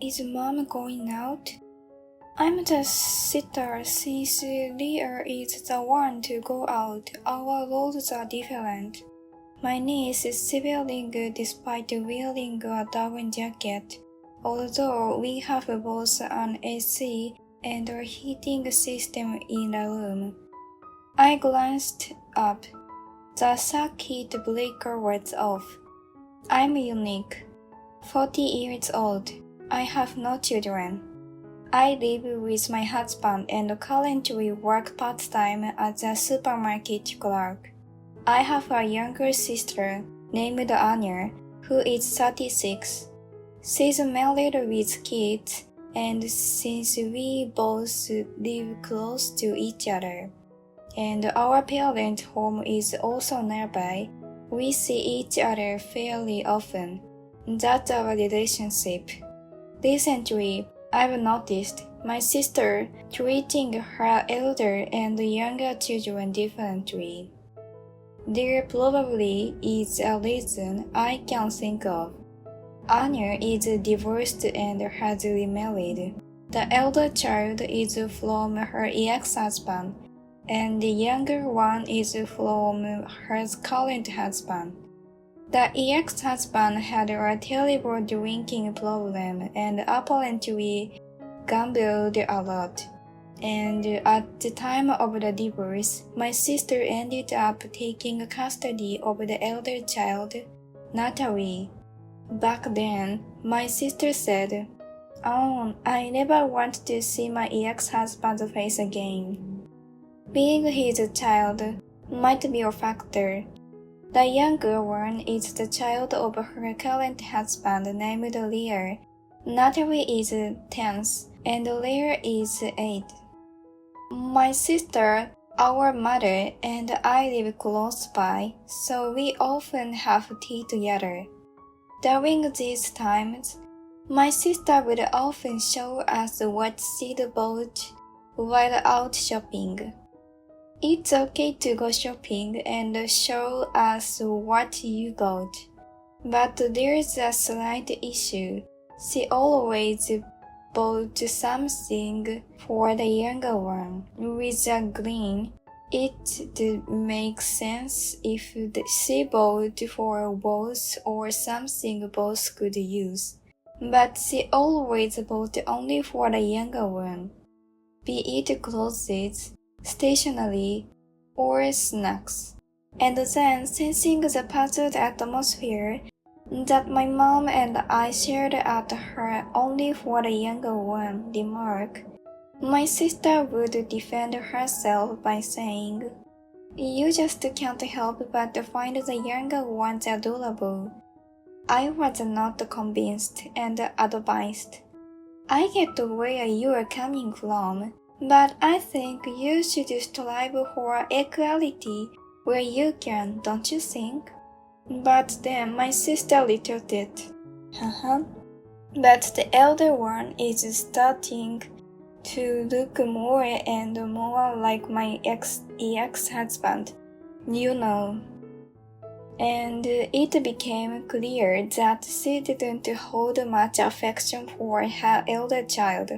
is Mom going out? I'm the sitter since Leah is the one to go out. Our roles are different. My niece is shivering despite wearing a down jacket, although we have both an AC and a heating system in the room. I glanced up. The circuit breaker was off. I'm unique. 40 years old. I have no children. I live with my husband and currently work part-time as a supermarket clerk. I have a younger sister named Anya, who is 36. She's married with kids, and since we both live close to each other, and our parent home is also nearby, we see each other fairly often. That's our relationship. Recently, I've noticed my sister treating her elder and younger children differently. There probably is a reason I can think of. Anya is divorced and has remarried. The elder child is from her ex-husband, and the younger one is from her current husband. The ex-husband had a terrible drinking problem and apparently gambled a lot. And at the time of the divorce, my sister ended up taking custody of the elder child, Natalie. Back then, my sister said, "Oh, I never want to see my ex-husband's face again." Being his child might be a factor. The younger one is the child of her current husband named Leah. Natalie is 10, and Leah is 8. My sister, our mother, and I live close by, so we often have tea together. During these times, my sister would often show us what she'd bought while out shopping. It's okay to go shopping and show us what you bought, but there's a slight issue. She always bought something for the younger one with a grin. It makes sense if she bought for both or something both could use, but she always bought only for the younger one, be it clothes, stationery, or snacks. And then, sensing the puzzled atmosphere that my mom and I shared at her only for the younger one remark, my sister would defend herself by saying, "You just can't help but find the younger ones adorable." I was not convinced and advised, "I get where you are coming from, but I think you should strive for equality where you can, don't you think?" But then my sister retorted, "But the elder one is starting to look more and more like my ex-husband, you know." And it became clear that she didn't hold much affection for her elder child.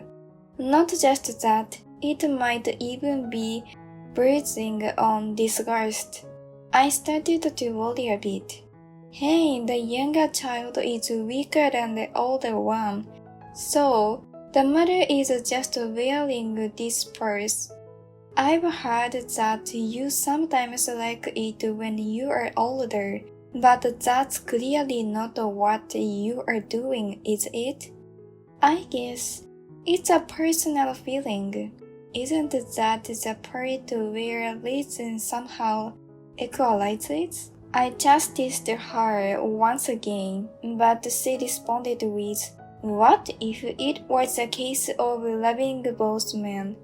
Not just that, it might even be bordering on disgust. I started to worry a bit. Hey, the younger child is weaker than the older one, so the mother is just wearing this purse. I've heard that you sometimes like it when you are older, but that's clearly not what you are doing, is it? I guess it's a personal feeling. Isn't that the part where reason somehow equalizes? I chastised her once again, but she responded with, "What if it was a case of loving both men?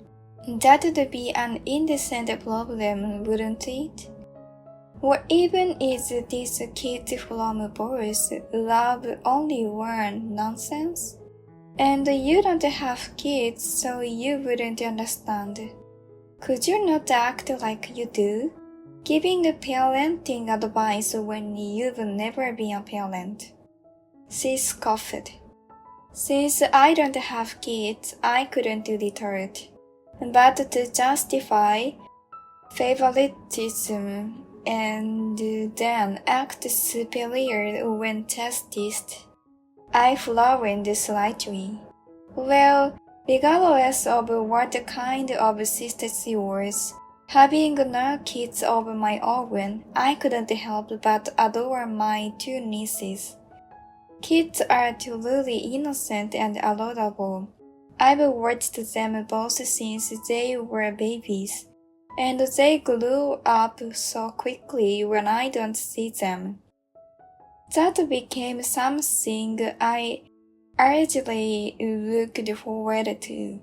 That'd be an indecent problem, wouldn't it? Or even is this kids from birth love only one nonsense? And you don't have kids, so you wouldn't understand. Could you not act like you do? Giving parenting advice when you've never been a parent." She scoffed. Since I don't have kids, I couldn't retort. But to justify favoritism and then act superior when tested, I frowned slightly. Well, regardless of what kind of sister she was, having no kids of my own, I couldn't help but adore my two nieces. Kids are truly innocent and adorable. I've watched them both since they were babies, and they grew up so quickly when I don't see them. That became something I urgently looked forward to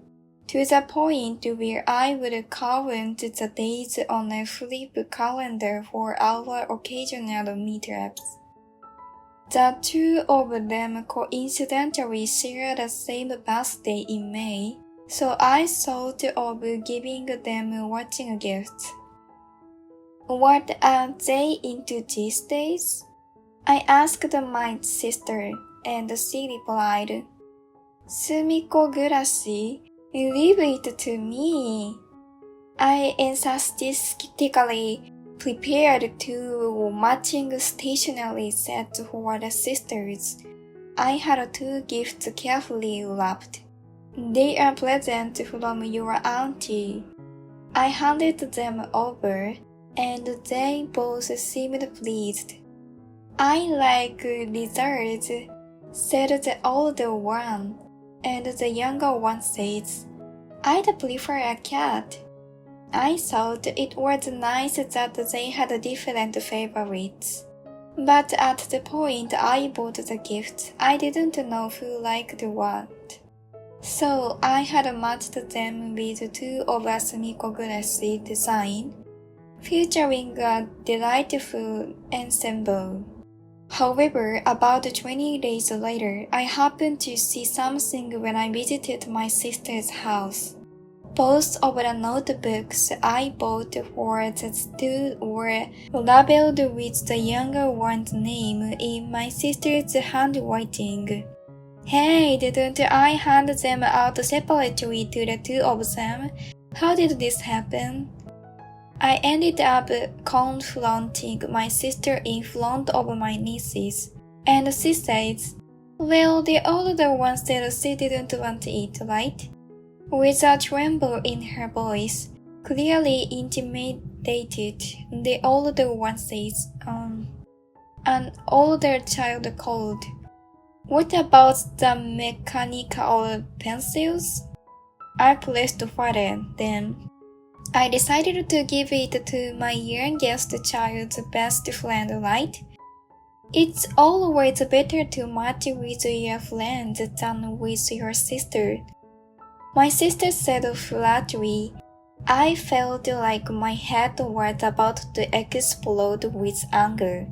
the point where I would count the days on a flip calendar for our occasional meetups. The two of them coincidentally share the same birthday in May, so I thought of giving them watching gifts. What are they into these days? I asked my sister, and she replied, "Sumiko Gurashi, leave it to me." I enthusiastically prepared two matching stationery sets for the sisters. I had two gifts carefully wrapped. "They are presents from your auntie." I handed them over, and they both seemed pleased. "I like lizards," said the older one, and the younger one says, "I'd prefer a cat." I thought it was nice that they had different favorites. But at the point I bought the gifts, I didn't know who liked what. So I had matched them with two of a Sumiko Gurashi design, featuring a delightful ensemble. However, about 20 days later, I happened to see something when I visited my sister's house. Both of the notebooks I bought for the two were labeled with the younger one's name in my sister's handwriting. Hey, didn't I hand them out separately to the two of them? How did this happen? I ended up confronting my sister in front of my nieces, and she says, "Well, the older one said she didn't want it, right?" With a tremble in her voice, clearly intimidated, the older one says, An older child called, "What about the mechanical pencils?" I pressed further, then I decided to give it to my youngest child's best friend, right? It's always better to match with your friend than with your sister. My sister said flatly. I felt like my head was about to explode with anger.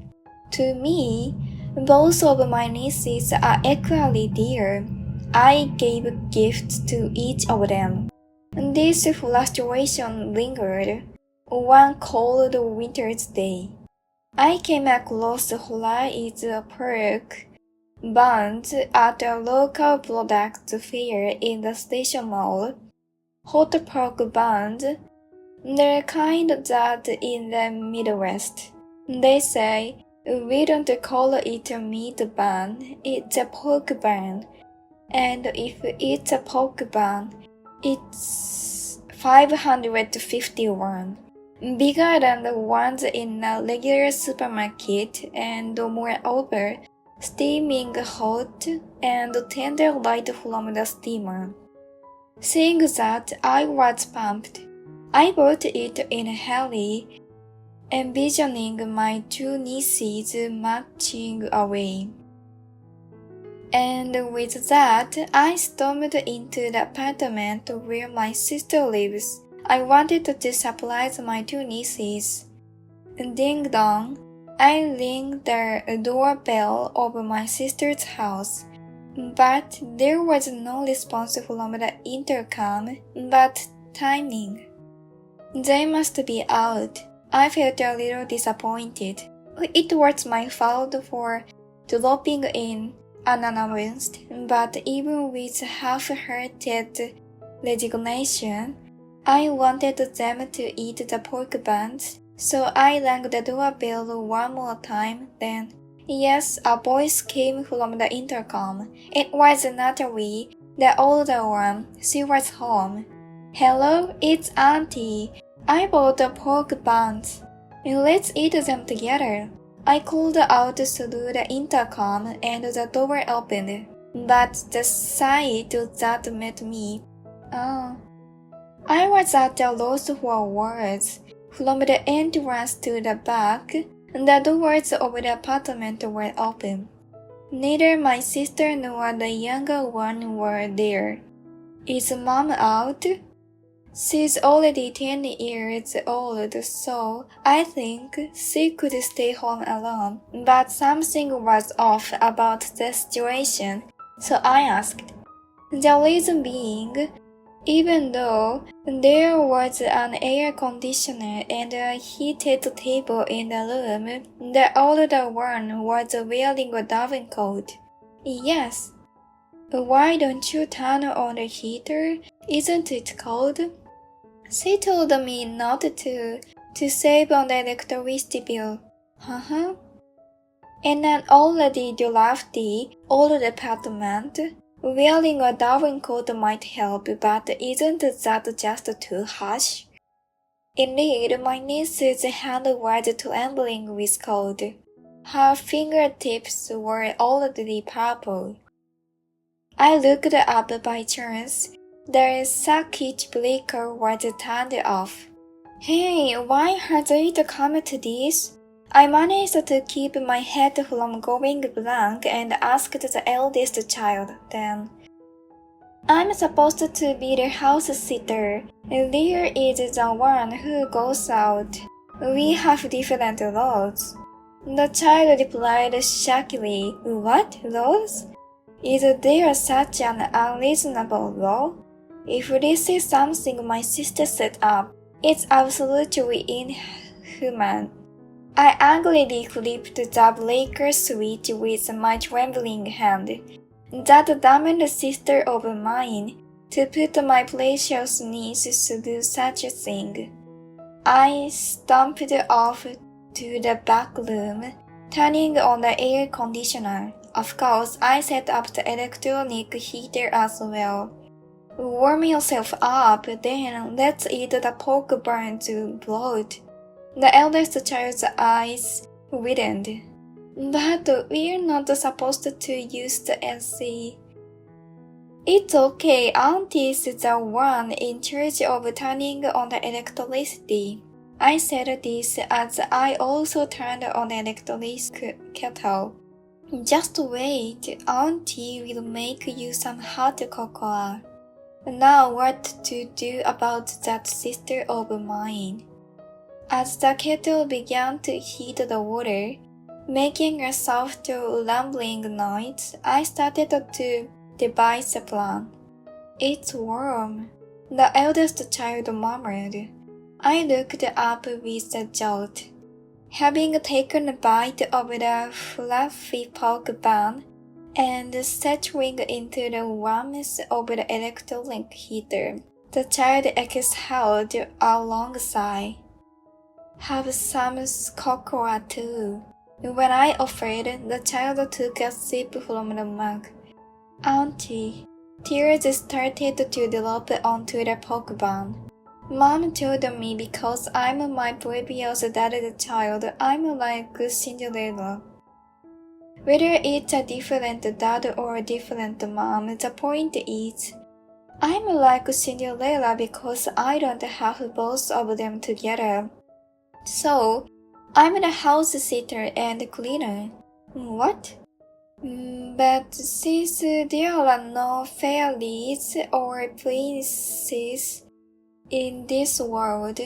To me, both of my nieces are equally dear. I gave gifts to each of them. This frustration lingered. One cold winter's day, I came across Horizon's pork buns at a local product fair in the station mall. Hot pork buns, the kind that in the Midwest, they say, we don't call it a meat bun, it's a pork bun. And if it's a pork bun, it's 551. Bigger than the ones in a regular supermarket, and moreover, steaming hot and tender right from the steamer. Seeing that, I was pumped. I bought it in a hurry, envisioning my two nieces marching away. And with that, I stormed into the apartment where my sister lives. I wanted to surprise my two nieces. Ding dong, I rang the doorbell of my sister's house, but there was no response from the intercom but timing. They must be out. I felt a little disappointed. It was my fault for dropping in. unannounced, but even with half-hearted resignation, I wanted them to eat the pork buns, so I rang the doorbell one more time. Then, yes, a voice came from the intercom. It was Natalie, the older one. She was home. "Hello, it's Auntie. I bought the pork buns. Let's eat them together." I called out through the intercom and the door opened, but the sight that met me. I was at a loss for words. From the entrance to the back, the doors of the apartment were open. Neither my sister nor the younger one were there. "Is Mom out?" She's already 10 years old, so I think she could stay home alone. But something was off about the situation, so I asked. The reason being, even though there was an air conditioner and a heated table in the room, the older one was wearing a Darwin coat. "Yes." "Why don't you turn on the heater? Isn't it cold?" She told me not to save on the electricity bill. In an already drafty old apartment, wearing a Darwin coat might help, but isn't that just too harsh? Indeed, my niece's hand was trembling with cold. Her fingertips were already purple. I looked up by chance. The circuit breaker was turned off. "Hey, why has it come to this?" I managed to keep my head from going blank and asked the eldest child then. "I'm supposed to be the house sitter. Leah is the one who goes out. We have different roles." The child replied shakily, "What roles? Is there such an unreasonable role? If this is something my sister set up, it's absolutely inhuman." I angrily flipped the breaker switch with my trembling hand. That damned sister of mine, to put my precious niece through such a thing. I stomped off to the back room, turning on the air conditioner. Of course, I set up the electronic heater as well. "Warm yourself up, then let's eat the pork buns broth." The eldest child's eyes widened. "But we're not supposed to use the AC." "It's okay, Auntie's the one in charge of turning on the electricity." I said this as I also turned on the electric kettle. "Just wait, Auntie will make you some hot cocoa." Now what to do about that sister of mine? As the kettle began to heat the water, making a soft rumbling noise, I started to devise a plan. "It's warm," the eldest child murmured. I looked up with a jolt. Having taken a bite of the fluffy pork bun and settling into the warmth of the electric heater, the child exhaled a long sigh. "Have some cocoa too." When I offered, the child took a sip from the mug. "Auntie," tears started to drop onto the pork bun. "Mom told me because I'm my previous dad's child, I'm like Cinderella." Whether it's a different dad or a different mom, the point is, I'm like Cinderella because I don't have both of them together. So, I'm the house sitter and cleaner. What? But since there are no fairies or princes in this world,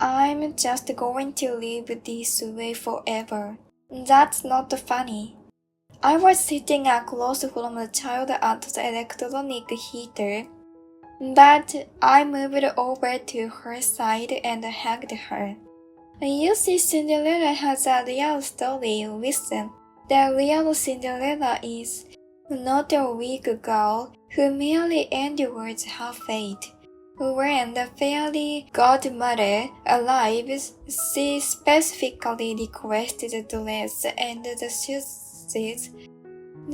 I'm just going to live this way forever. That's not funny. I was sitting across from the child at the electronic heater, but I moved over to her side and hugged her. "You see, Cinderella has a real story. Listen, the real Cinderella is not a weak girl who merely endures her fate. When the fairy godmother arrives, she specifically requests the dress and the shoes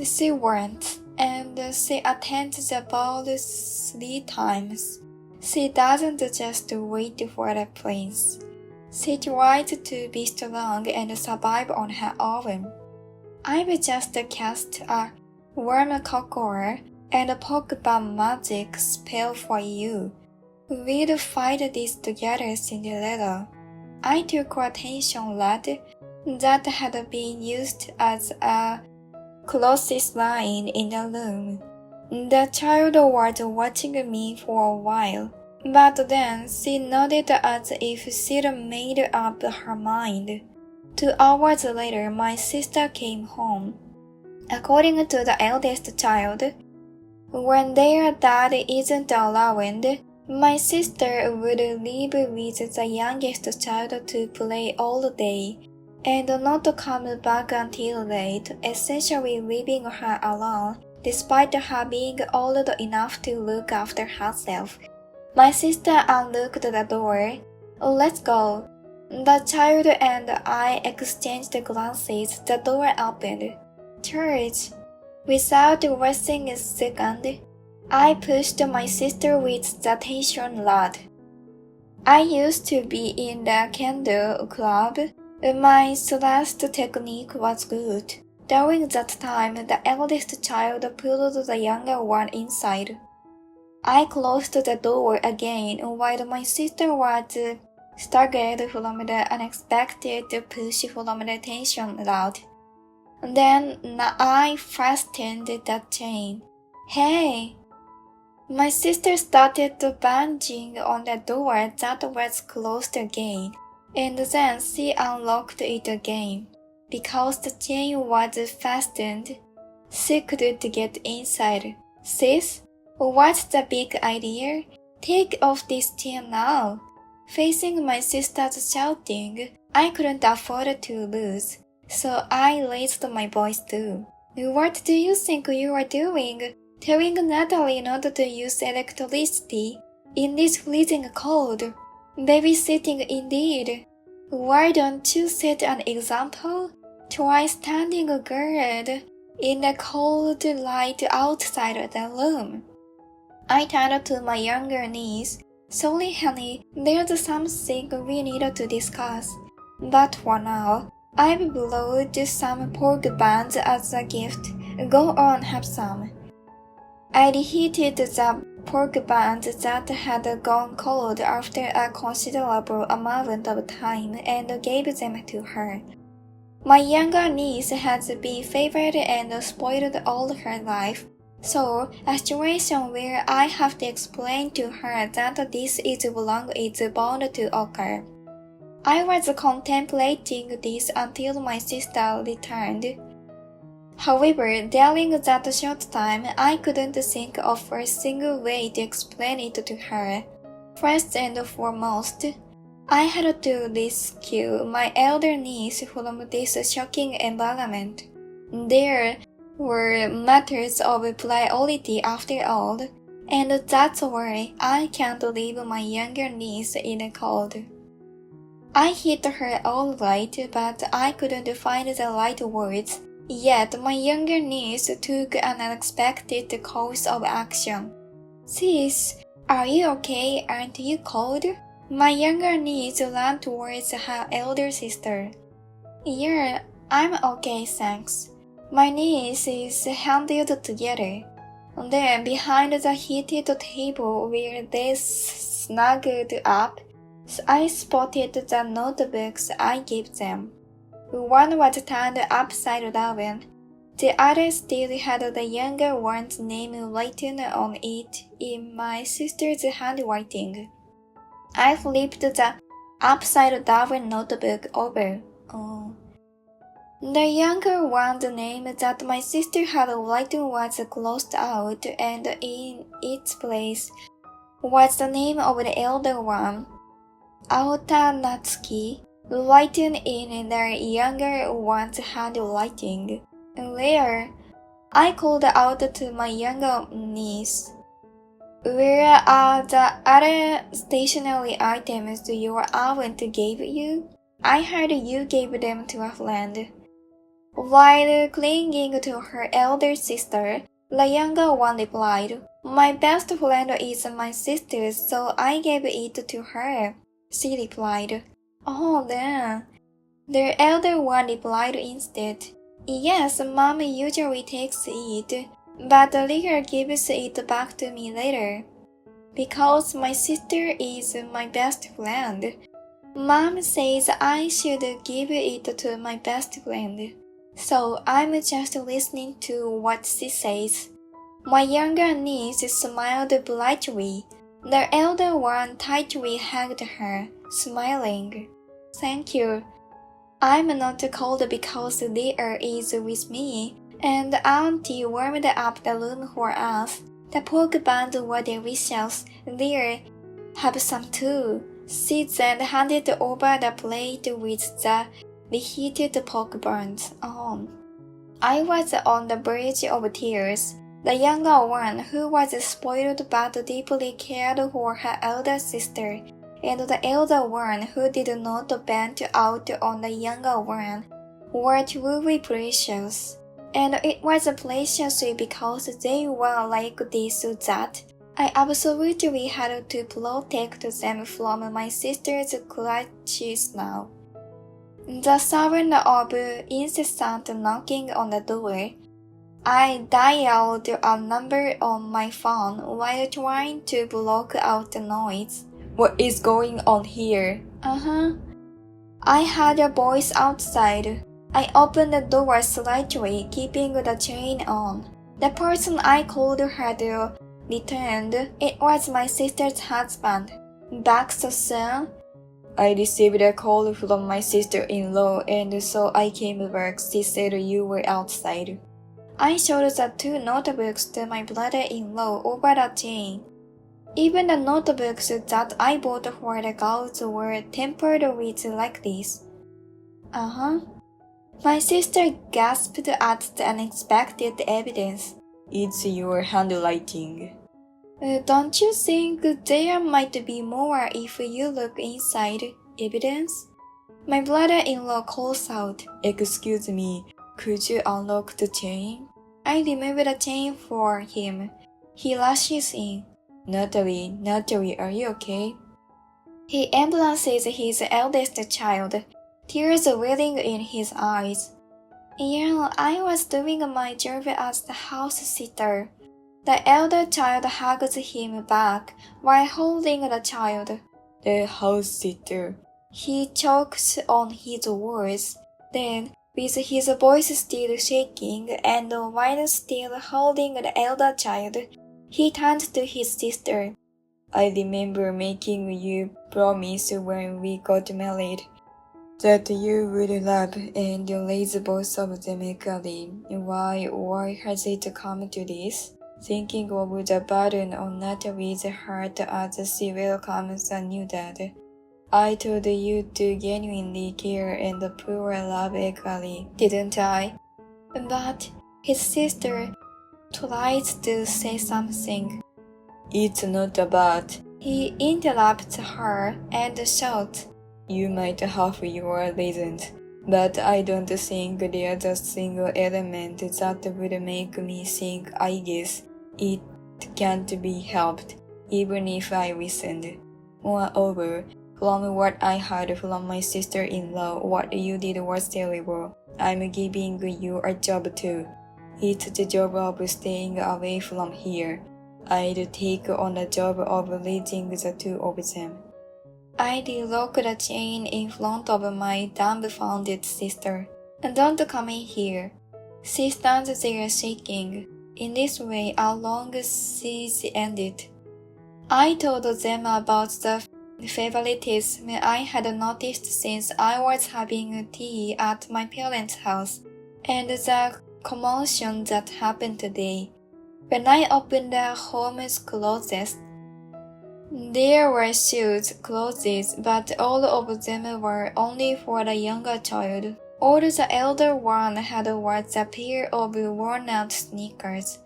she wants, and she attends the ball 3 times. She doesn't just wait for the prince. She tries to be strong and survive on her own. I've just cast a warm cocoa and a Pokemon magic spell for you. We'll fight this together, Cinderella. I took quotation rod that had been used as a clothesline in the room. The child was watching me for a while, but then she nodded as if she'd made up her mind. 2 hours later, my sister came home. According to the eldest child, when their dad isn't around, my sister would leave with the youngest child to play all day, and not come back until late, essentially leaving her alone, despite her being old enough to look after herself. My sister unlocked the door. "Let's go." The child and I exchanged glances. The door opened. "Church." Without wasting a second, I pushed my sister with the tension rod. I used to be in the candle club. My thrust technique was good. During that time, the eldest child pulled the younger one inside. I closed the door again while my sister was staggered from the unexpected push from the tension rod. Then I fastened the chain. "Hey!" My sister started banging on the door that was closed again, and then she unlocked it again. Because the chain was fastened, she couldn't get inside. "Sis, what's the big idea? Take off this chain now." Facing my sister's shouting, I couldn't afford to lose, so I raised my voice too. "What do you think you are doing? Telling Natalie not to use electricity in this freezing cold? Babysitting indeed. Why don't you set an example? Try standing guard in the cold light outside the room." I turned to my younger niece. "Sorry, honey, there's something we need to discuss. But for now, I've brought some pork buns as a gift. Go on, have some." I reheated the pork buns that had gone cold after a considerable amount of time and gave them to her. My younger niece has been favored and spoiled all her life, so a situation where I have to explain to her that this is wrong is bound to occur. I was contemplating this until my sister returned. However, during that short time, I couldn't think of a single way to explain it to her. First and foremost, I had to rescue my elder niece from this shocking environment. There were matters of priority after all, and that's why I can't leave my younger niece in the cold. I hit her all right, but I couldn't find the right words. Yet my younger niece took an unexpected course of action. "Sis, are you okay? Aren't you cold?" My younger niece ran towards her elder sister. "Yeah, I'm okay, thanks." My niece is handled together. Then behind the heated table where they snuggled up, I spotted the notebooks I gave them. One was turned upside down. The other still had the younger one's name written on it in my sister's handwriting. I flipped the upside-down notebook over. The younger one's name that my sister had written was crossed out, and in its place was the name of the elder one, Aita written in the younger one's handwriting. There, I called out to my younger niece. Where are the other stationery items your aunt gave you? I heard you gave them to a friend. While clinging to her elder sister, the younger one replied, My best friend is my sister, so I gave it to her. She replied, Oh, then. The elder one replied instead, Yes, Mom usually takes it, but later gives it back to me later. Because my sister is my best friend. Mom says I should give it to my best friend. So I'm just listening to what she says. My younger niece smiled brightly. The elder one tightly hugged her, smiling. Thank you. I'm not cold because there is with me, and Auntie warmed up the room for us. The pork buns were delicious. There, have some too. She then handed over the plate with the reheated pork buns on. I was on the verge of tears. The younger one, who was spoiled but deeply cared for her elder sister, and the elder one, who did not bend out on the younger one, were truly precious. And it was preciously because they were like this that I absolutely had to protect them from my sister's clutches now. The sound of incessant knocking on the door. I dialed a number on my phone while trying to block out the noise. What is going on here? I heard a voice outside. I opened the door slightly, keeping the chain on. The person I called had returned. It was my sister's husband. Back so soon? I received a call from my sister-in-law, and so I came back. She said you were outside. I showed the 2 notebooks to my brother-in-law over the chain. Even the notebooks that I bought for the girls were tempered with like this. My sister gasped at the unexpected evidence. It's your handwriting. Don't you think there might be more if you look inside evidence? My brother-in-law calls out, Excuse me, could you unlock the chain? I remove the chain for him. He rushes in. Natalie, are you okay? He embraces his eldest child, tears welling in his eyes. Yeah, I was doing my job as the house sitter. The elder child hugs him back while holding the child. The house sitter. He chokes on his words. Then, with his voice still shaking and while still holding the elder child, he turned to his sister. I remember making you promise when we got married that you would love and raise both of them equally. Why has it come to this? Thinking of the burden on Natalie's heart as she welcomes a new dad. I told you to genuinely care and pour love equally, didn't I? But his sister tries to say something. It's not about. He interrupts her and shouts, You might have your reasons, but I don't think there's a single element that would make me think I guess it can't be helped, even if I listened. Moreover, from what I heard from my sister-in-law, what you did was terrible. I'm giving you a job too. It's the job of staying away from here. I'd take on the job of raising the 2 of them. I relock the chain in front of my dumbfounded sister. Don't come in here. She stands there shaking. In this way, our long siege ended. I told them about the favoritism I had noticed since I was having tea at my parents' house, and the commotion that happened today. When I opened the home's closet, there were shoes, clothes, but all of them were only for the younger child. All the elder one had was a pair of worn-out sneakers.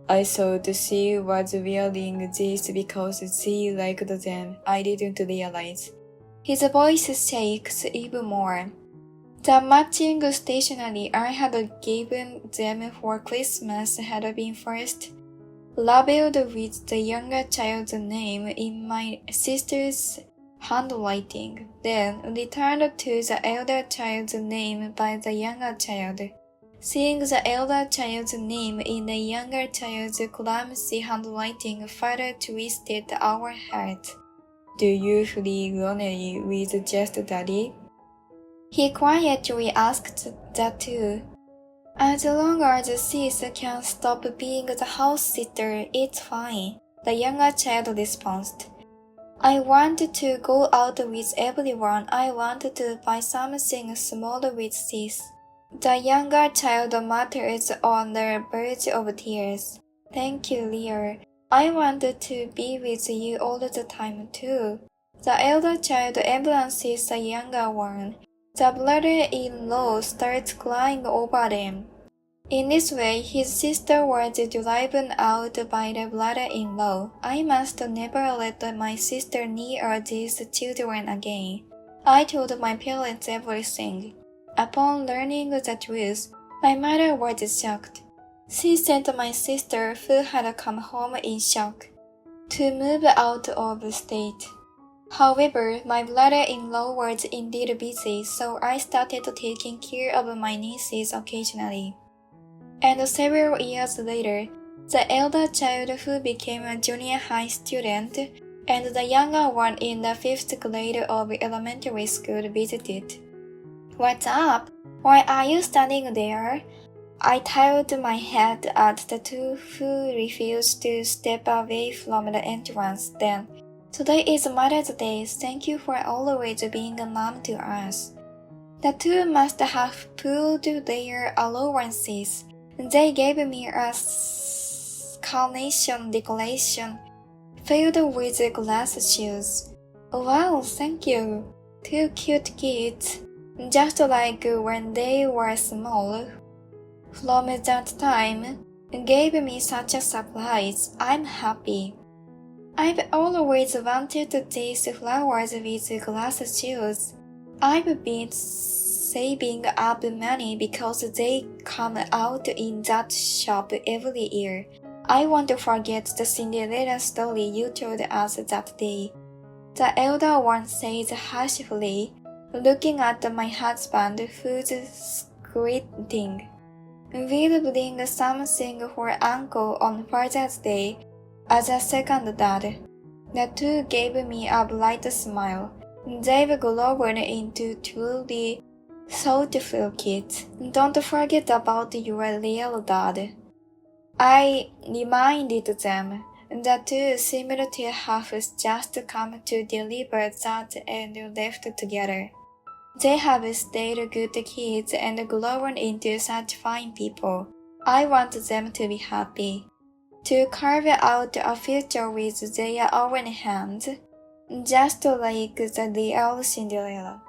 I thought she was wearing these because she liked them. I didn't realize. His voice shakes even more. The matching stationery I had given them for Christmas had been first labeled with the younger child's name in my sister's handwriting, then returned to the elder child's name by the younger child. Seeing the elder child's name in the younger child's clumsy handwriting further twisted our hearts. Do you feel lonely with just Daddy? He quietly asked that too. As long as sis can stop being the house sitter, it's fine, the younger child responded. I want to go out with everyone. I want to buy something small with sis. The younger child mutters on the verge of tears. Thank you, Leah. I want to be with you all the time too. The elder child embraces the younger one. The brother-in-law starts crying over them. In this way, his sister was driven out by the brother-in-law. I must never let my sister near these children again. I told my parents everything. Upon learning the truth, my mother was shocked. She sent my sister, who had come home in shock, to move out of state. However, my brother-in-law was indeed busy, so I started taking care of my nieces occasionally. And several years later, the elder child who became a junior high student and the younger one in the 5th grade of elementary school visited. What's up? Why are you standing there? I tilted my head at the two who refused to step away from the entrance. Then, today is Mother's Day. Thank you for always being a mom to us. The two must have pooled their allowances. They gave me a carnation decoration filled with glass shoes. Wow, thank you. Two cute kids, just like when they were small. From that time, gave me such a surprise. I'm happy. I've always wanted these flowers with glass shoes. I've been saving up money because they come out in that shop every year. I won't forget the Cinderella story you told us that day. The elder one says harshly, looking at my husband who's squinting. We'll bring something for Uncle on Father's Day as a second dad. The two gave me a bright smile. They've grown into truly thoughtful kids. Don't forget about your real dad. I reminded them. The two seemed to have just come to deliver that and left together. They have stayed good kids and grown into such fine people. I want them to be happy, to carve out a future with their own hands, just like the real Cinderella.